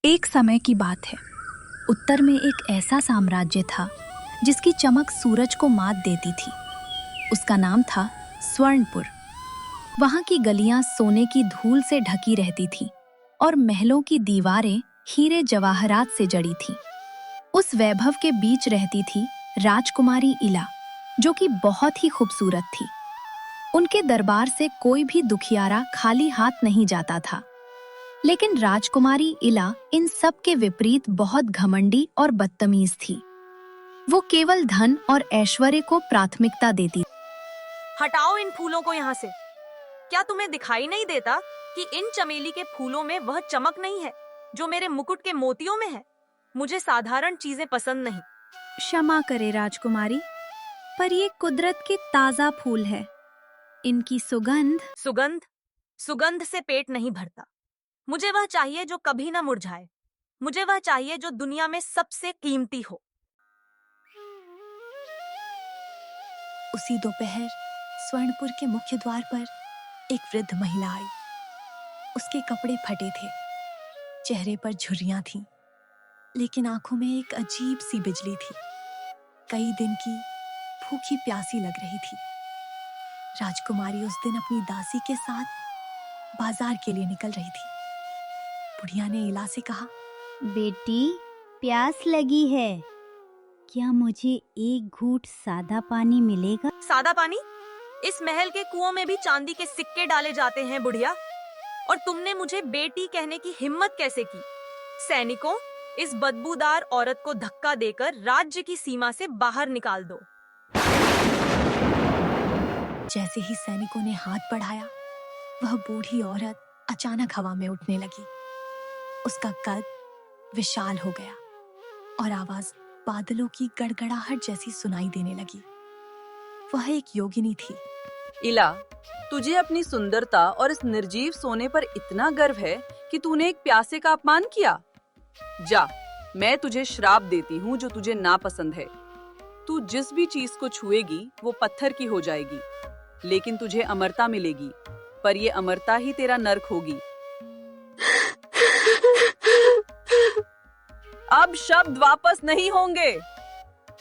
एक समय की बात है। उत्तर में एक ऐसा साम्राज्य था जिसकी चमक सूरज को मात देती थी। उसका नाम था स्वर्णपुर। वहां की गलियां सोने की धूल से ढकी रहती थीं और महलों की दीवारें हीरे जवाहरात से जड़ी थीं। उस वैभव के बीच रहती थी राजकुमारी इला, जो कि बहुत ही खूबसूरत थी। उनके दरबार से कोई भी दुखियारा खाली हाथ नहीं जाता था। लेकिन राजकुमारी इला इन सब के विपरीत बहुत घमंडी और बदतमीज थी। वो केवल धन और ऐश्वर्य को प्राथमिकता देती। हटाओ इन फूलों को यहाँ से। क्या तुम्हें दिखाई नहीं देता कि इन चमेली के फूलों में वह चमक नहीं है जो मेरे मुकुट के मोतियों में है? मुझे साधारण चीजें पसंद नहीं। क्षमा करे राजकुमारी, पर ये कुदरत के ताजा फूल है। इनकी सुगंध सुगंध से पेट नहीं भरता। मुझे वह चाहिए जो कभी न मुरझाए। मुझे वह चाहिए जो दुनिया में सबसे कीमती हो। उसी दोपहर स्वर्णपुर के मुख्य द्वार पर एक वृद्ध महिला आई। उसके कपड़े फटे थे, चेहरे पर झुर्रियां थीं, लेकिन आंखों में एक अजीब सी बिजली थी। कई दिन की भूखी प्यासी लग रही थी। राजकुमारी उस दिन अपनी दासी के साथ बाजार के लिए निकल रही थी। बुढ़िया ने इला से कहा, बेटी, प्यास लगी है, क्या मुझे एक घूंट सादा पानी मिलेगा? सादा पानी? इस महल के कुओं में भी चांदी के सिक्के डाले जाते हैं बुढ़िया। और तुमने मुझे बेटी कहने की हिम्मत कैसे की? सैनिकों, इस बदबूदार औरत को धक्का देकर राज्य की सीमा से बाहर निकाल दो। जैसे ही सैनिकों ने हाथ बढ़ाया, वह बूढ़ी औरत अचानक हवा में उठने लगी। उसका कद विशाल हो गया और आवाज बादलों की गड़गड़ाहट जैसी सुनाई देने लगी। वह एक योगिनी थी। इला, तुझे अपनी सुंदरता और इस निर्जीव सोने पर इतना गर्व है कि तूने एक प्यासे का अपमान किया? जा, मैं तुझे श्राप देती हूँ जो तुझे नापसंद है। तू जिस भी चीज को छुएगी वो पत्थर की हो जाएगी, लेकिन तुझे अमरता मिलेगी, पर ये अमरता ही तेरा नर्क होगी। अब शब्द वापस नहीं होंगे।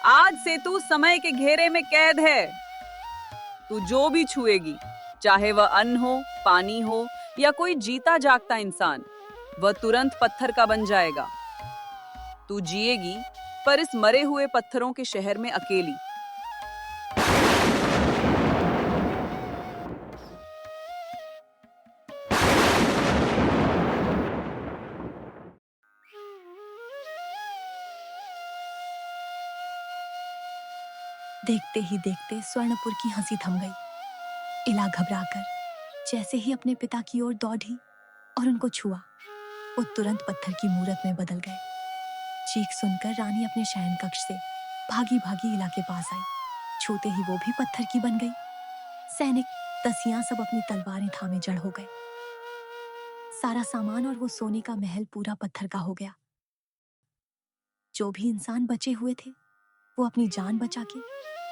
आज से तू समय के घेरे में कैद है। तू जो भी छुएगी, चाहे वह अन्न हो, पानी हो या कोई जीता जागता इंसान, वह तुरंत पत्थर का बन जाएगा। तू जिएगी, पर इस मरे हुए पत्थरों के शहर में अकेली। देखते ही देखते स्वर्णपुर की हंसी थम गई। इला घबराकर जैसे ही अपने पिता की ओर दौड़ी और उनको छुआ, वो तुरंत पत्थर की मूरत में बदल गए। चीख सुनकर रानी अपने शयन कक्ष से भागी भागी इला के पास आई। छूते ही वो भी पत्थर की बन गई। सैनिक दसियां सब अपनी तलवारें थामे जड़ हो गए। सारा सामान और वो सोने का महल पूरा पत्थर का हो गया। जो भी इंसान बचे हुए थे, वो अपनी जान बचा के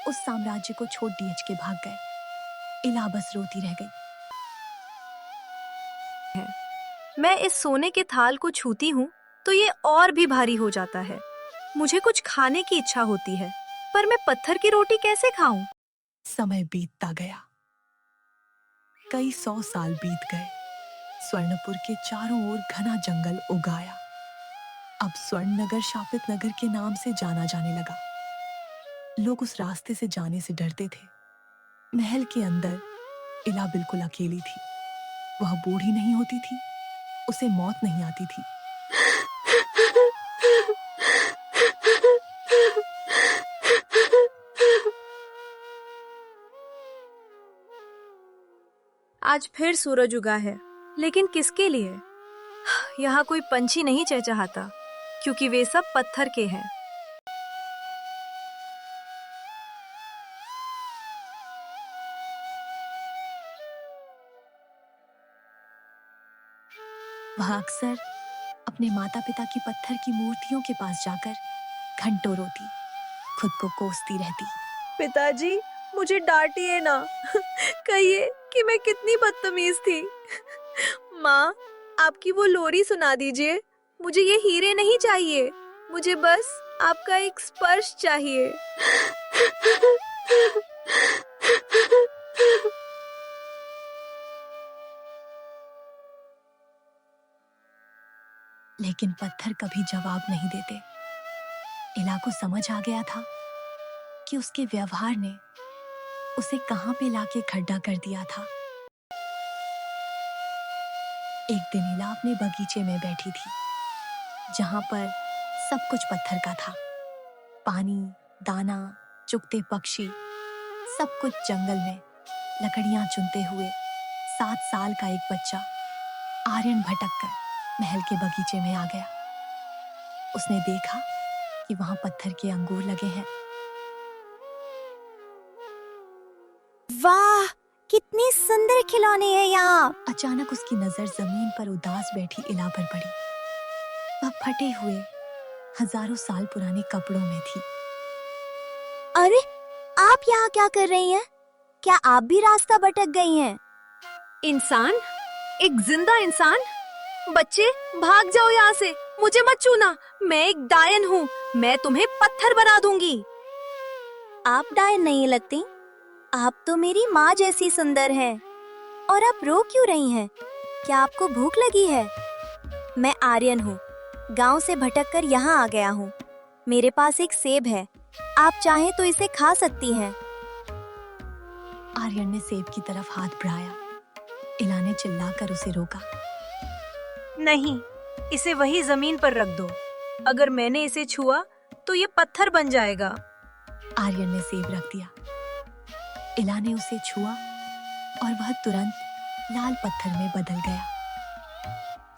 उस साम्राज्य को छोड़ डीएच के भाग गए। इला बस रोती रह गई। मैं इस सोने के थाल को छूती हूँ तो ये और भी भारी हो जाता है। मुझे कुछ खाने की इच्छा होती है, पर मैं पत्थर की रोटी कैसे खाऊं? समय बीतता गया। कई 100 साल बीत गए। स्वर्णपुर के चारों ओर घना जंगल उग आया। अब स्वर्णनगर शापित नगर के नाम से जाना जाने लगा। लोग उस रास्ते से जाने से डरते थे। महल के अंदर इला बिल्कुल अकेली थी। वह बूढ़ी नहीं होती थी, उसे मौत नहीं आती थी। आज फिर सूरज उगा है, लेकिन किसके लिए? यहाँ कोई पंछी नहीं चहचहाता, क्योंकि वे सब पत्थर के हैं। वह अक्सर अपने माता पिता की पत्थर की मूर्तियों के पास जाकर घंटों रोती, खुद को कोसती रहती। पिताजी, मुझे डांटिए ना। कहिए कि मैं कितनी बदतमीज थी। माँ, आपकी वो लोरी सुना दीजिए। मुझे ये हीरे नहीं चाहिए, मुझे बस आपका एक स्पर्श चाहिए। लेकिन पत्थर कभी जवाब नहीं देते। इला को समझ आ गया था कि उसके व्यवहार ने उसे कहां पे लाके खड्डा कर दिया था। एक दिन इला अपने बगीचे में बैठी थी, जहां पर सब कुछ पत्थर का था। पानी, दाना, चुगते पक्षी, सब कुछ जंगल में लकड़ियां चुनते हुए 7 साल का एक बच्चा आर्यन भटककर महल के बगीचे में आ गया। उसने देखा कि वहां पत्थर के अंगूर लगे हैं। वाह, कितने सुंदर खिलौने हैं यहाँ। अचानक उसकी नजर जमीन पर उदास बैठी इला पर पड़ी। वह फटे हुए हजारों साल पुराने कपड़ों में थी। अरे, आप यहाँ क्या कर रही हैं? क्या आप भी रास्ता भटक गई हैं? इंसान, एक जिंदा इंसान। बच्चे भाग जाओ यहाँ से, मुझे मत छूना। मैं एक डायन हूँ, मैं तुम्हें पत्थर बना दूंगी। आप डायन नहीं लगती। आप तो मेरी माँ जैसी सुंदर हैं। और आप रो क्यों रही हैं? क्या आपको भूख लगी है? मैं आर्यन हूँ, गांव से भटककर यहाँ आ गया हूँ। मेरे पास एक सेब है, आप चाहें तो इसे खा सकती हैं। आर्यन ने सेब की तरफ हाथ बढ़ाया। इला ने चिल्लाकर उसे रोका। नहीं, इसे वही जमीन पर रख दो। अगर मैंने इसे छुआ तो ये पत्थर बन जाएगा। आर्यन ने सेब रख दिया। इला ने उसे छुआ और वह तुरंत लाल पत्थर में बदल गया।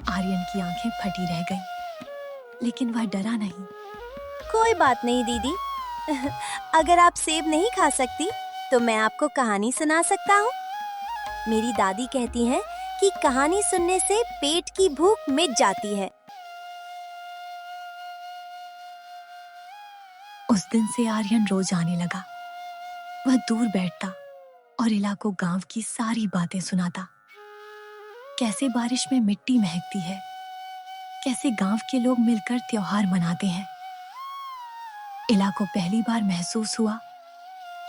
आर्यन की आंखें फटी रह गईं, लेकिन वह डरा नहीं। कोई बात नहीं दीदी, अगर आप सेब नहीं खा सकती तो मैं आपको कहानी सुना सकता हूँ। मेरी दादी कहती हैं कि कहानी सुनने से पेट की भूख मिट जाती है। उस दिन से आर्यन रोज आने लगा। वह दूर बैठता और इला को गांव की सारी बातें सुनाता। कैसे बारिश में मिट्टी महकती है, कैसे गांव के लोग मिलकर त्योहार मनाते हैं। इला को पहली बार महसूस हुआ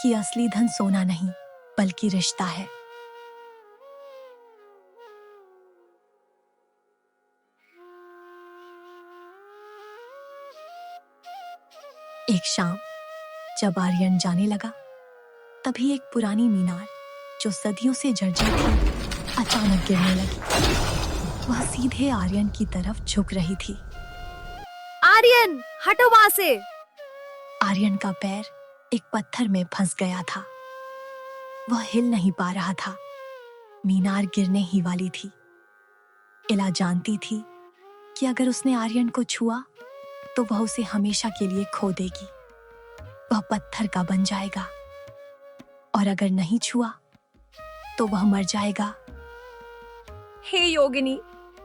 कि असली धन सोना नहीं बल्कि रिश्ता है। एक शाम जब आर्यन जाने लगा, तभी एक पुरानी मीनार जो सदियों से जर्जर थी अचानक गिरने लगी। वह सीधे आर्यन की तरफ झुक रही थी। आर्यन, हटो वहां से। आर्यन का पैर एक पत्थर में फंस गया था। वह हिल नहीं पा रहा था। मीनार गिरने ही वाली थी। इला जानती थी कि अगर उसने आर्यन को छुआ तो वह उसे हमेशा के लिए खो देगी। वह पत्थर का बन जाएगा और अगर नहीं छुआ तो वह मर जाएगा। हे योगिनी,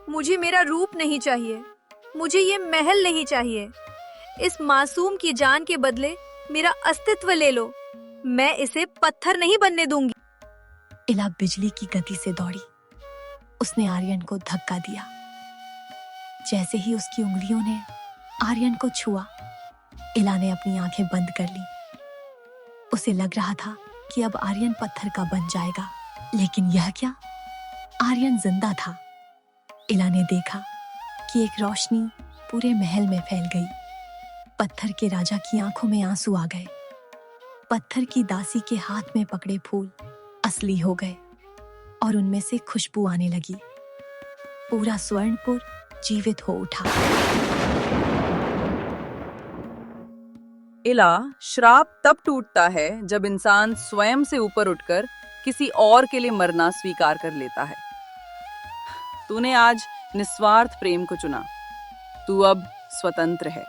मुझे मेरा रूप नहीं चाहिए, मुझे ये महल नहीं चाहिए। इस मासूम की जान के बदले मेरा अस्तित्व ले लो। मैं इसे पत्थर नहीं बनने दूंगी। इला बिजली की गति से दौड़ी। उसने आर्यन को धक्का दिया। जैसे ही उसकी उंगलियों ने आर्यन को छुआ, इला ने अपनी आंखें बंद कर ली। उसे लग रहा था कि अब आर्यन पत्थर का बन जाएगा, लेकिन यह क्या? आर्यन जिंदा था। इला ने देखा कि एक रोशनी पूरे महल में फैल गई। पत्थर के राजा की आंखों में आंसू आ गए। पत्थर की दासी के हाथ में पकड़े फूल असली हो गए और उनमें से खुशबू आने लगी। पूरा स्वर्णपुर जीवित हो उठा। इला, श्राप तब टूटता है जब इंसान स्वयं से ऊपर उठकर किसी और के लिए मरना स्वीकार कर लेता है। तूने आज निस्वार्थ प्रेम को चुना। तू अब स्वतंत्र है।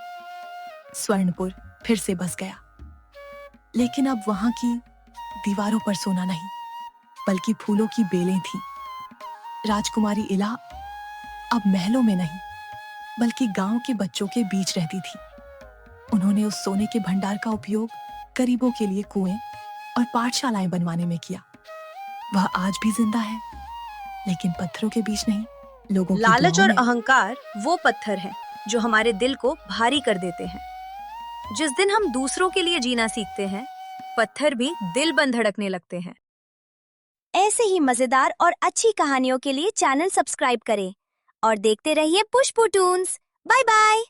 स्वर्णपुर फिर से बस गया, लेकिन अब वहां की दीवारों पर सोना नहीं बल्कि फूलों की बेलें थीं। राजकुमारी इला अब महलों में नहीं बल्कि गांव के बच्चों के बीच रहती थी। उन्होंने उस सोने के भंडार का उपयोग गरीबों के लिए कुएं और पाठशालाएं बनवाने में किया। वह आज भी जिंदा है, लेकिन पत्थरों के बीच नहीं, लोगों की लालच दुआओं और में। अहंकार वो पत्थर है जो हमारे दिल को भारी कर देते हैं। जिस दिन हम दूसरों के लिए जीना सीखते हैं, पत्थर भी दिल बन धड़कने लगते हैं। ऐसे ही मजेदार और अच्छी कहानियों के लिए चैनल सब्सक्राइब करें और देखते रहिए पुष्पूटून्स। Bye bye.